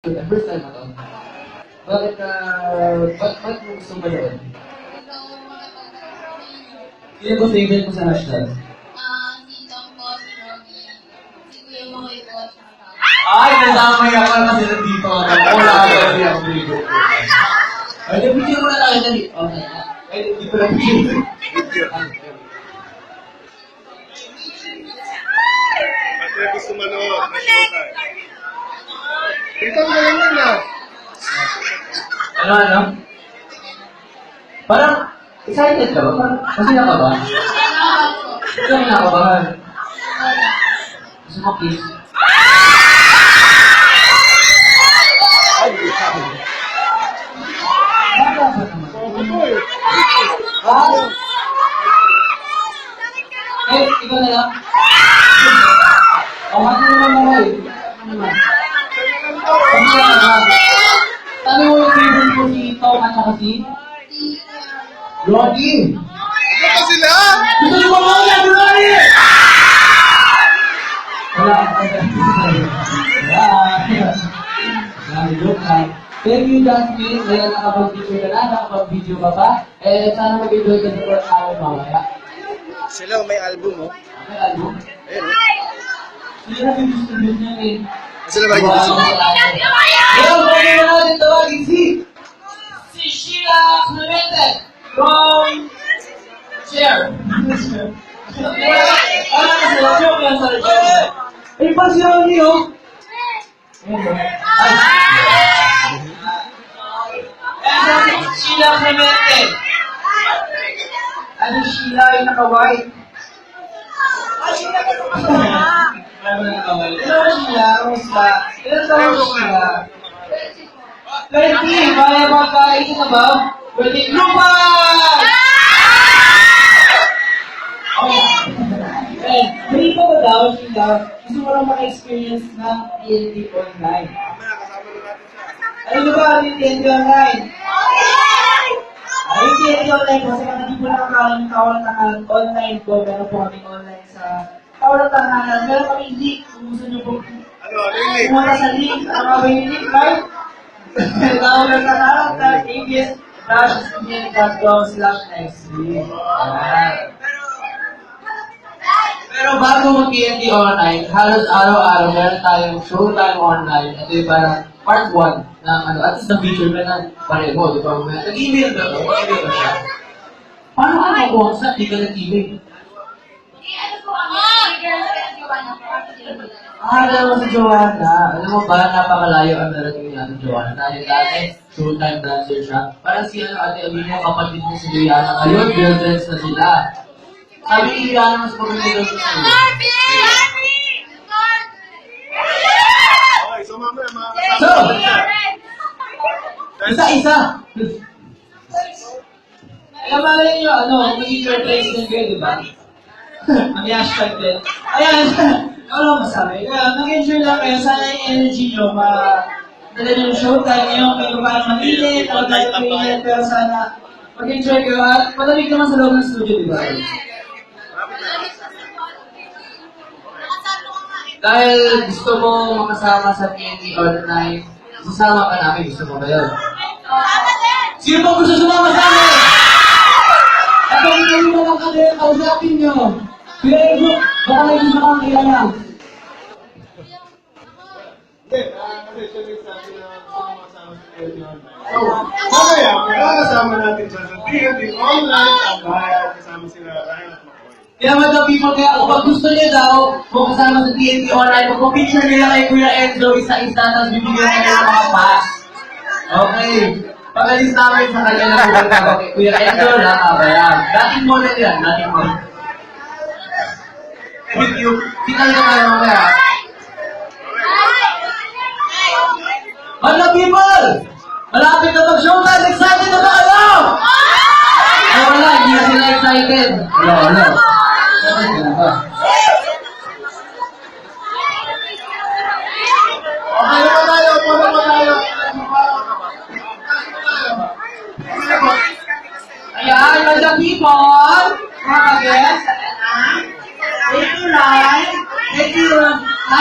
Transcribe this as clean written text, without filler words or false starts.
First time mo to? Bakit ba't mo gusto ba yun? Sino ba favorite mo sa hashtag? Si Tom po, si Rogi, si Kuya Moy po, Ay, nasamay ako kasi nandito ako. Wala ako kasi ako favorite ko. Ay, nabigyan mo na tayo dali. Okay. Ay, hindi ko lang bigyan. Pati gusto manood, na-show ikaw na lang yun ah. Ano? Parang, excited ka ba? Kasi nakabahan. Ito yung nakabahan. Gusto mo kiss? Eh, ikaw na lang. Oh, hati naman mo eh. Tanong mo yung favorite ko si Tom at saka si Rocky. Ano pa sila? Gusto niyo ba mga yan, Rocky? Wala. Joke lang. Thank you, Jasmine. Kaya nakapag-picture ka na, nakapag-video ka pa. Eh, sana mag-enjoy ka sa first hour mamaya. Sila may album oh. Okay, album. Ayun oh. Sila na distribute niya eh. Sila ba rin Ngayon, pwede na natin tawagin si Sheila Clemente from Chair. Joke lang sa joke. Eh, pa si Ronnie, oh. Ay, Sheila Clemente. Ano Sheila yung naka-white? Ah, Sheila ka Hello, Sheila. Kamusta? Ilan taon Sheila? 30. Baya magkain ka ba? 20. Lupan! Eh, hindi pa ba daw, Sheila? Gusto mo lang maka-experience ng TNT online. Ano ba ang TNT online? Ay, TNT online kasi kung hindi po nakakaroon ng tawanan online po, meron po kaming online sa tawanan tahanan. Meron kaming link kung gusto nyo po pumunta sa link. Ano ba yung link, right? Tawanan tahanan, abs.com/next. Pero bago mag-TNT online, halos araw-araw meron tayong showtime online. Ito yung parang part 1 ng ano, at least na-feature ka na pareho, di ba? Nag-email ka ba? Nag-email ka siya? Paano ka makuha sa di ka nag-email? Alam mo si Joanna. Alam mo ba, napakalayo ang narating niya si Joanna. Dahil dati, showtime dancer siya. Parang si Ate Alina, kapatid mo si Juliana. Ngayon, girlfriends na sila. Sabi ni Juliana, mas pagkakita sa sila. Okay, so mamaya makakasama ko siya. Isa-isa! Alam ba rin nyo, magiging president kayo, di ba? Ang hashtag din. Ayan, ano masabi? Mag-enjoy lang kayo. Sana yung energy nyo, dala nyo yung showtime ngayon, kayo parang mag-init, mag-init, pero sana mag-enjoy kayo. At malamig naman sa loob ng studio, di ba? Dahil gusto mo makasama sa TNT online, sasama ka namin. Gusto mo ba yun? Sino pa gusto sumama sa amin? At kung hindi mo lang kasi kausapin nyo. Pero baka may gusto kang kilala. Hindi, kasi siya rin sabi na gusto mo makasama sa TNT online. So, mamaya, makakasama natin siya sa TNT online at bahay kasama sila Ryan at McCoy. Kaya mga people, kaya kung gusto niyo daw, kung kasama sa TNT online, magpapicture nila kay Kuya Enzo, isa-isa, tapos bibigyan nila ng mga pass. Okay. Pag-alis namin sa kanya na pupunta ko kay Kuya Enzo, nakabayan. Dating mo na yan, dating mo. Thank you. Tingnan ka tayo mamaya. Hello people! Malapit na mag-showtime! Excited na ba kayo? Ay, wala, hindi na sila excited. Hello. Excited na ba?